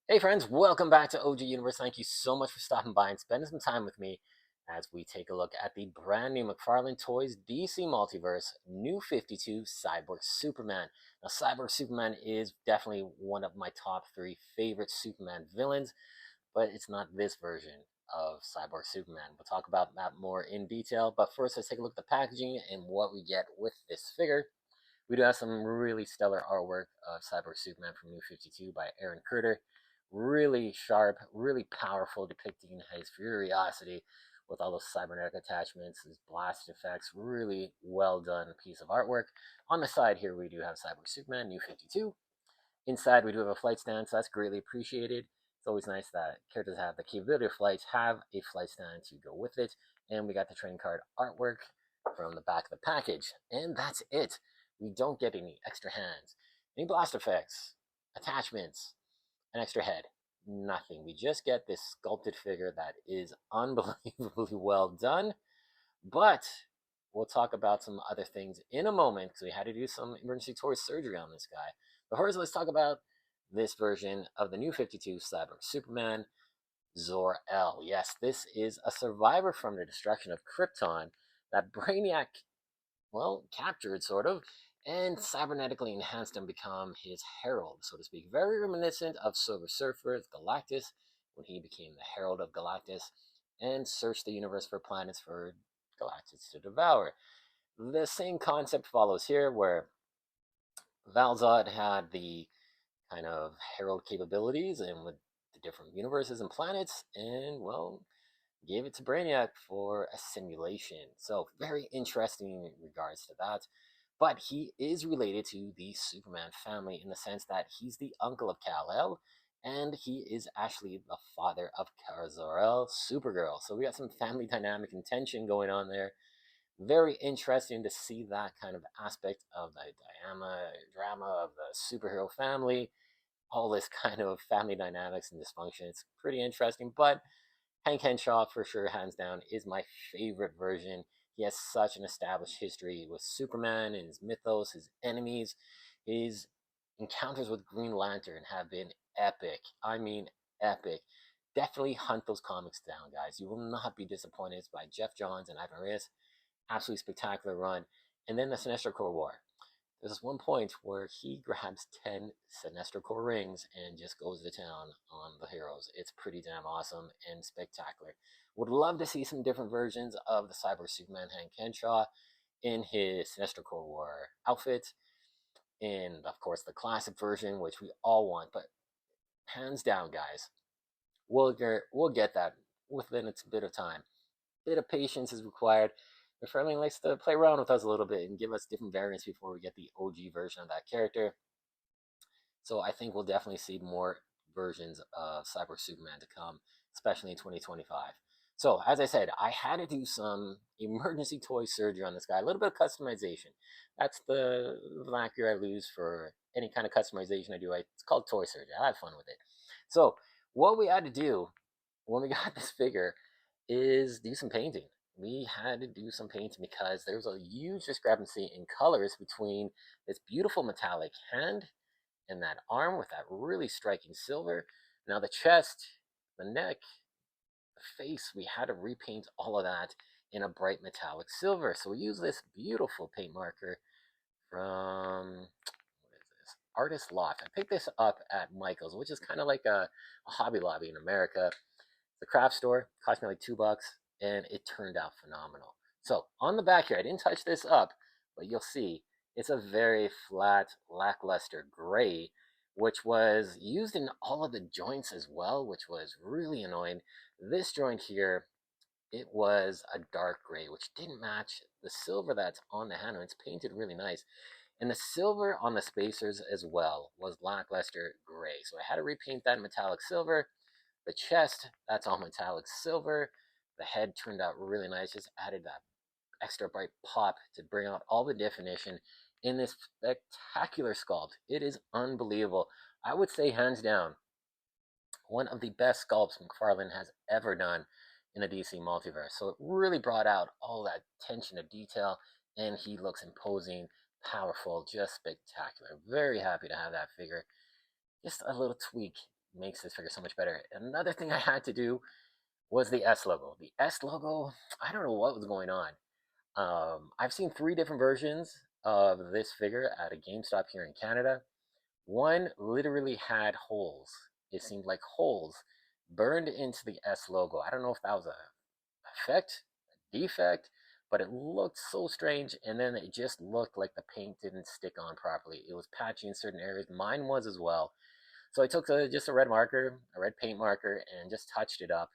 Hey friends, welcome back to OG Universe. Thank you so much for stopping by and spending some time with me as we take a look at the brand new McFarlane Toys DC Multiverse New 52 Cyborg Superman. Now, Cyborg Superman is definitely one of my top three favorite Superman villains, but it's not this version of Cyborg Superman. We'll talk about that more in detail, but first let's take a look at the packaging and what we get with this figure. We do have some really stellar artwork of Cyborg Superman from New 52 by Aaron Curter. Really sharp, really powerful, depicting his furiosity with all those cybernetic attachments, his blast effects. Really well done piece of artwork. On the side here, we do have Cyborg Superman, New 52. Inside, we do have a flight stand, so that's greatly appreciated. It's always nice that characters have the capability of flights, have a flight stand to go with it. And we got the trading card artwork from the back of the package. And that's it. We don't get any extra hands, any blast effects, attachments, an extra head. Nothing. We just get this sculpted figure that is unbelievably well done. But we'll talk about some other things in a moment because we had to do some emergency toy surgery on this guy. But first, let's talk about this version of the New 52 Cyborg Superman, Zor-El. Yes, this is a survivor from the destruction of Krypton that Brainiac, well, captured sort of, and cybernetically enhanced him become his herald, so to speak. Very reminiscent of Silver Surfer's Galactus when he became the Herald of Galactus and searched the universe for planets for Galactus to devour. The same concept follows here, where Valzad had the kind of herald capabilities and with the different universes and planets, and well, gave it to Brainiac for a simulation. So very interesting in regards to that. But he is related to the Superman family in the sense that he's the uncle of Kal-El, and he is actually the father of Kara-Zor-El, Supergirl. So we got some family dynamic and tension going on there. Very interesting to see that kind of aspect of the drama of the superhero family, all this kind of family dynamics and dysfunction. It's pretty interesting, but Hank Henshaw, for sure, hands down, is my favorite version. He has such an established history with Superman and his mythos, his enemies. His encounters with Green Lantern have been epic. I mean, epic. Definitely hunt those comics down, guys. You will not be disappointed. It's by Jeff Johns and Ivan Reyes. Absolutely spectacular run. And then the Sinestro Corps War. There's this one point where he grabs 10 Sinestro Corps rings and just goes to town on the heroes. It's pretty damn awesome and spectacular. Would love to see some different versions of the Cyber Superman Hank Henshaw in his Sinestro Corps War outfit. And of course, the classic version, which we all want. But hands down, guys, we'll get that within its bit of time. Bit of patience is required. McFarlane likes to play around with us a little bit and give us different variants before we get the OG version of that character. So I think we'll definitely see more versions of Cyborg Superman to come, especially in 2025. So as I said, I had to do some emergency toy surgery on this guy, a little bit of customization. That's the vernacular I lose for any kind of customization I do. It's called toy surgery. I have fun with it. So what we had to do when we got this figure is do some painting. We had to do some painting because there's a huge discrepancy in colors between this beautiful metallic hand and that arm with that really striking silver. Now the chest, the neck, the face, we had to repaint all of that in a bright metallic silver. So we use this beautiful paint marker from, what is this? Artist Loft. I picked this up at Michael's, which is kind of like a Hobby Lobby in America. The craft store cost me like $2, and it turned out phenomenal. So on the back here, I didn't touch this up, but you'll see it's a very flat, lackluster gray, which was used in all of the joints as well, which was really annoying. This joint here, it was a dark gray, which didn't match the silver that's on the handle. It's painted really nice. And the silver on the spacers as well was lackluster gray. So I had to repaint that metallic silver. The chest, that's all metallic silver. The head turned out really nice, just added that extra bright pop to bring out all the definition in this spectacular sculpt. It is unbelievable. I would say hands down, one of the best sculpts McFarlane has ever done in the DC multiverse. So it really brought out all that attention to detail, and he looks imposing, powerful, just spectacular. Very happy to have that figure. Just a little tweak makes this figure so much better. Another thing I had to do was the S logo. The S logo, I don't know what was going on. I've seen 3 different versions of this figure at a GameStop here in Canada. One literally had holes. It seemed like holes burned into the S logo. I don't know if that was a effect, a defect, but it looked so strange. And then it just looked like the paint didn't stick on properly. It was patchy in certain areas. Mine was as well. So I took just a red marker, a red paint marker, and just touched it up.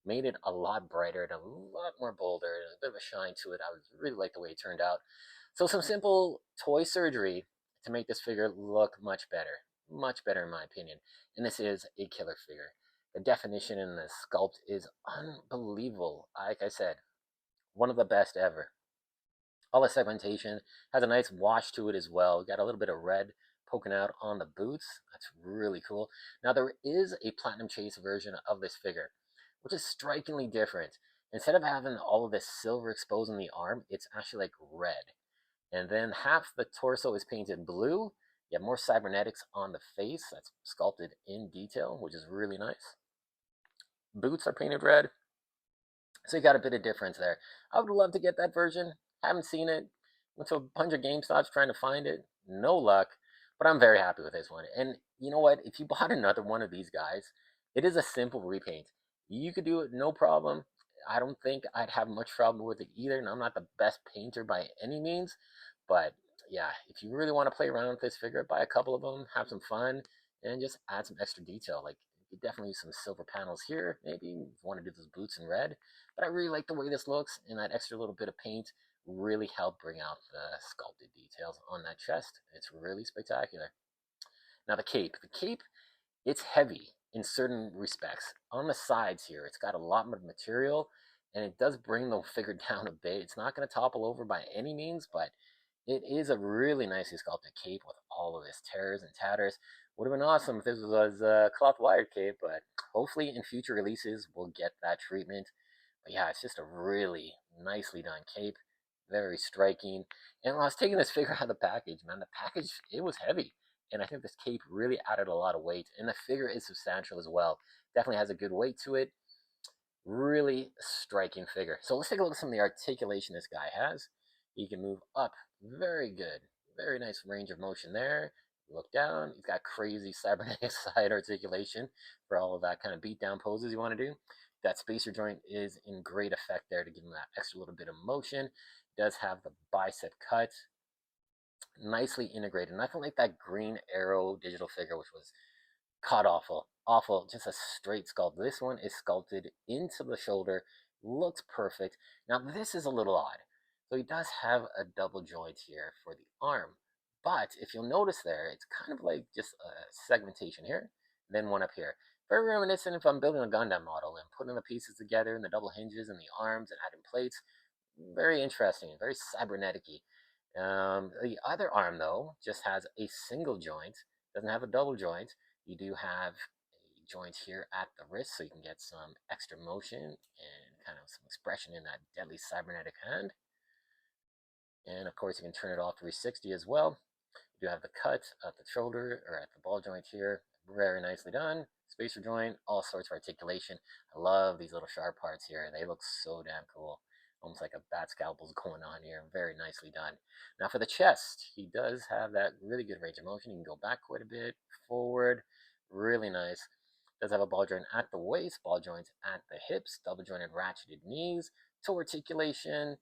Made it a lot brighter and a lot more bolder, and a bit of a shine to it. I really like the way it turned out. So some simple toy surgery to make this figure look much better in my opinion. And this is a killer figure. The definition in the sculpt is unbelievable. Like I said, one of the best ever. All the segmentation has a nice wash to it as well. Got a little bit of red poking out on the boots. That's really cool. Now there is a platinum chase version of this figure, which is strikingly different. Instead of having all of this silver exposing the arm, it's actually like red. And then half the torso is painted blue. You have more cybernetics on the face. That's sculpted in detail, which is really nice. Boots are painted red. So you got a bit of difference there. I would love to get that version. Haven't seen it. Went to a bunch of GameStops trying to find it. No luck. But I'm very happy with this one. And you know what? If you bought another one of these guys, it is a simple repaint. You could do it no problem. I don't think I'd have much problem with it either. And I'm not the best painter by any means. But yeah, if you really want to play around with this figure, buy a couple of them, have some fun, and just add some extra detail. Like, you could definitely use some silver panels here. Maybe you want to do those boots in red. But I really like the way this looks, and that extra little bit of paint really helped bring out the sculpted details on that chest. It's really spectacular. Now the cape. The cape, it's heavy in certain respects. On the sides here, it's got a lot more material, and it does bring the figure down a bit. It's not going to topple over by any means, but it is a really nicely sculpted cape with all of its tears and tatters. Would have been awesome if this was a cloth wired cape, but hopefully in future releases we'll get that treatment. But yeah, it's just a really nicely done cape, very striking. And when I was taking this figure out of the package, man, the package, it was heavy. And I think this cape really added a lot of weight. And the figure is substantial as well. Definitely has a good weight to it. Really striking figure. So let's take a look at some of the articulation this guy has. He can move up. Very good. Very nice range of motion there. Look down. He's got crazy cybernetic side articulation for all of that kind of beat down poses you want to do. That spacer joint is in great effect there to give him that extra little bit of motion. Does have the bicep cut. Nicely integrated. Nothing like that Green Arrow digital figure, which was cut awful, just a straight sculpt. This one is sculpted into the shoulder, looks perfect. Now this is a little odd. So he does have a double joint here for the arm, but if you'll notice there, it's kind of like just a segmentation here, then one up here. Very reminiscent if I'm building a Gundam model and putting the pieces together and the double hinges and the arms and adding plates. Very interesting, very cybernetic-y. The other arm, though, just has a single joint, doesn't have a double joint. You do have a joint here at the wrist, so you can get some extra motion and kind of some expression in that deadly cybernetic hand. And of course, you can turn it off 360 as well. You do have the cut at the shoulder or at the ball joint here. Very nicely done. Spacer joint, all sorts of articulation. I love these little sharp parts here. They look so damn cool. Almost like a bat scalpel's going on here. Very nicely done. Now for the chest, he does have that really good range of motion. He can go back quite a bit, forward. Really nice. Does have a ball joint at the waist, ball joints at the hips, double jointed ratcheted knees, toe articulation,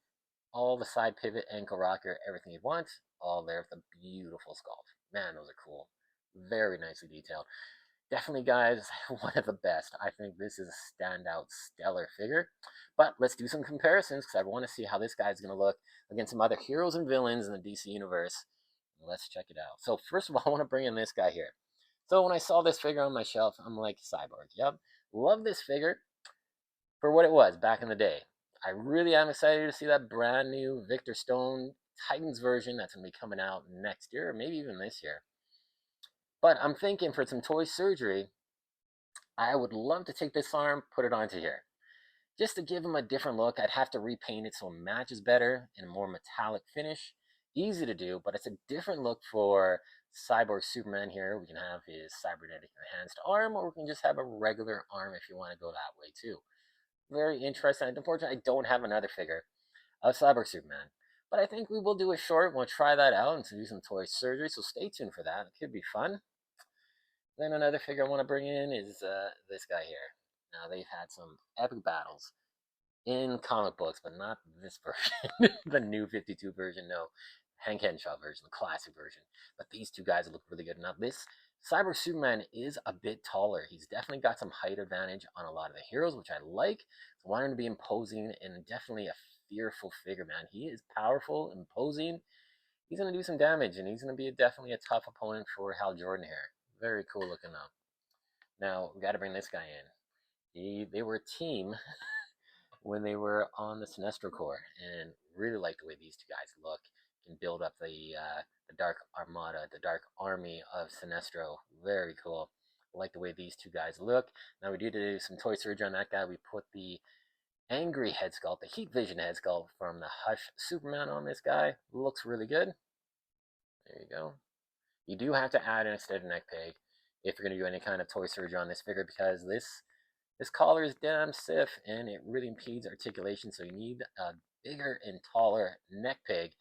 all the side pivot, ankle rocker, everything you want, all there with a beautiful sculpt. Man, those are cool. Very nicely detailed. Definitely, guys, one of the best. I think this is a standout, stellar figure. But let's do some comparisons because I want to see how this guy's going to look against some other heroes and villains in the DC universe. Let's check it out. So first of all, I want to bring in this guy here. So when I saw this figure on my shelf, I'm like, Cyborg. Yep, love this figure for what it was back in the day. I really am excited to see that brand new Victor Stone Titans version that's going to be coming out next year, or maybe even this year. But I'm thinking for some toy surgery, I would love to take this arm, put it onto here. Just to give him a different look, I'd have to repaint it so it matches better in a more metallic finish. Easy to do, but it's a different look for Cyborg Superman here. We can have his cybernetic enhanced arm, or we can just have a regular arm if you want to go that way too. Very interesting. Unfortunately, I don't have another figure of Cyborg Superman. But I think we will do a short. We'll try that out and do some toy surgery, so stay tuned for that. It could be fun. Then another figure I want to bring in is this guy here. Now, they've had some epic battles in comic books, but not this version. The new 52 version, no. Hank Henshaw version, the classic version. But these two guys look really good. Now, this Cyber Superman is a bit taller. He's definitely got some height advantage on a lot of the heroes, which I like. I want him to be imposing and definitely a fearful figure, man. He is powerful, imposing. He's going to do some damage, and he's going to be definitely a tough opponent for Hal Jordan here. Very cool looking though. Now, we got to bring this guy in. They were a team when they were on the Sinestro Corps, and really like the way these two guys look. Can build up the Dark Armada, the Dark Army of Sinestro. Very cool. I like the way these two guys look. Now we did do some toy surgery on that guy. We put the angry head sculpt, the heat vision head sculpt from the Hush Superman on this guy. Looks really good. There you go. You do have to add an extended neck peg if you're going to do any kind of toy surgery on this figure, because this collar is damn stiff and it really impedes articulation, so you need a bigger and taller neck peg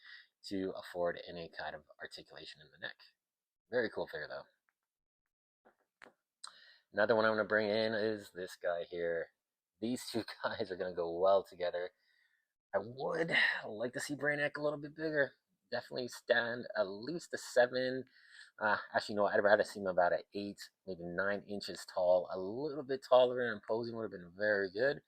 to afford any kind of articulation in the neck. Very cool figure though. Another one I'm going to bring in is this guy here. These two guys are going to go well together. I would like to see Brainiac a little bit bigger. Definitely stand at least a 7. Actually, no, I'd rather see him about an 8, maybe 9 inches tall. A little bit taller and imposing would have been very good.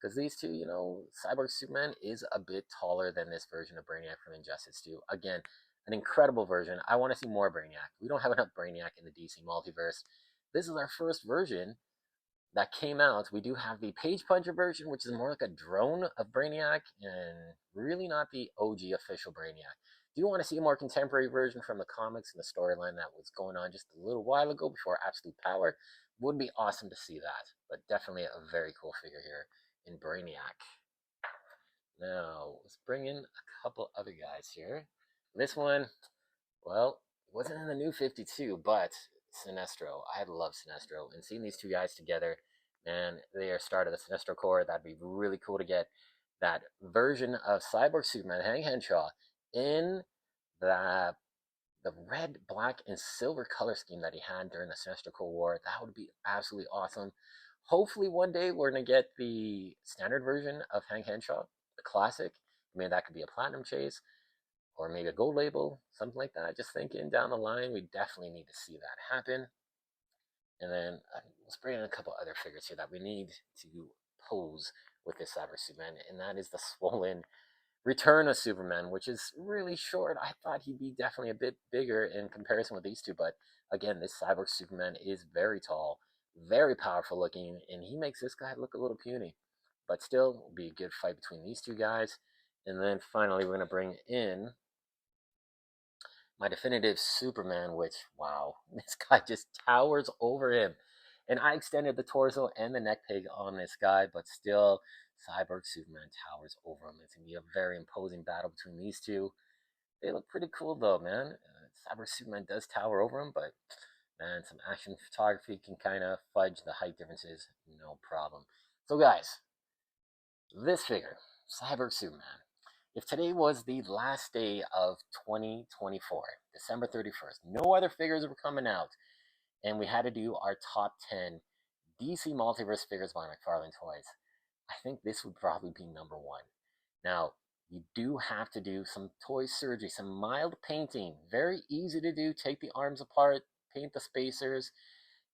Because these two, Cyborg Superman is a bit taller than this version of Brainiac from Injustice 2. Again, an incredible version. I want to see more Brainiac. We don't have enough Brainiac in the DC Multiverse. This is our first version that came out. We do have the Page Puncher version, which is more like a drone of Brainiac, and really not the OG official Brainiac. Do you want to see a more contemporary version from the comics and the storyline that was going on just a little while ago before Absolute Power? Would be awesome to see that, but definitely a very cool figure here in Brainiac. Now, let's bring in a couple other guys here. This one, well, it wasn't in the new 52, but Sinestro. I love Sinestro, and seeing these two guys together, man, they are start of the Sinestro Corps. That'd be really cool to get that version of Cyborg Superman, Hank Henshaw, in the red, black, and silver color scheme that he had during the Sinestro Corps War. That would be absolutely awesome. Hopefully one day we're going to get the standard version of Hank Henshaw, the classic. Maybe that could be a platinum chase or maybe a gold label, something like that. Just thinking down the line, we definitely need to see that happen. And then let's bring in a couple other figures here that we need to pose with this Cyber Superman, and that is the swollen Return of Superman, which is really short. I thought he'd be definitely a bit bigger in comparison with these two, but again, this Cyborg Superman is very tall, very powerful looking, and he makes this guy look a little puny. But still, it'll be a good fight between these two guys. And then finally, we're going to bring in my definitive Superman, which, wow, this guy just towers over him. And I extended the torso and the neck peg on this guy, but still, Cyborg Superman towers over him. It's going to be a very imposing battle between these two. They look pretty cool, though, man. Cyborg Superman does tower over him, but, man, some action photography can kind of fudge the height differences, no problem. So, guys, this figure, Cyborg Superman, if today was the last day of 2024, December 31st, no other figures were coming out, and we had to do our top 10 DC Multiverse figures by McFarlane Toys, I think this would probably be number 1. Now, you do have to do some toy surgery, some mild painting. Very easy to do. Take the arms apart, paint the spacers,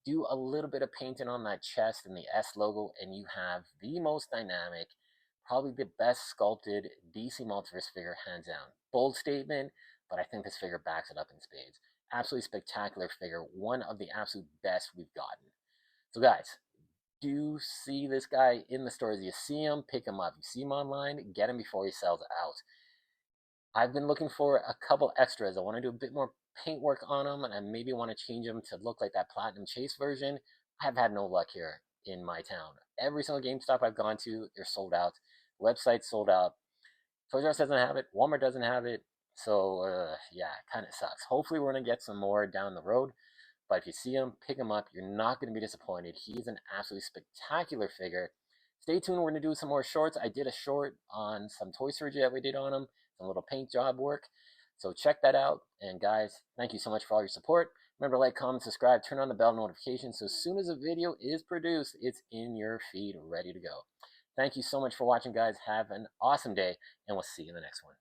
do a little bit of painting on that chest and the S logo, and you have the most dynamic, probably the best sculpted DC Multiverse figure, hands down. Bold statement, but I think this figure backs it up in spades. Absolutely spectacular figure, one of the absolute best we've gotten. So guys, do see this guy in the stores. You see him, pick him up. You see him online, get him before he sells out. I've been looking for a couple extras. I want to do a bit more paint work on them, and I maybe want to change them to look like that Platinum Chase version. I've had no luck here in my town. Every single GameStop I've gone to, they're sold out. Website sold out. Toys R Us doesn't have it. Walmart doesn't have it. So yeah, it kind of sucks. Hopefully we're gonna get some more down the road. But if you see him, pick him up. You're not going to be disappointed. He's an absolutely spectacular figure. Stay tuned. We're going to do some more shorts. I did a short on some toy surgery that we did on him, some little paint job work. So check that out. And guys, thank you so much for all your support. Remember to like, comment, subscribe, turn on the bell notifications. So as soon as a video is produced, it's in your feed ready to go. Thank you so much for watching, guys. Have an awesome day, and we'll see you in the next one.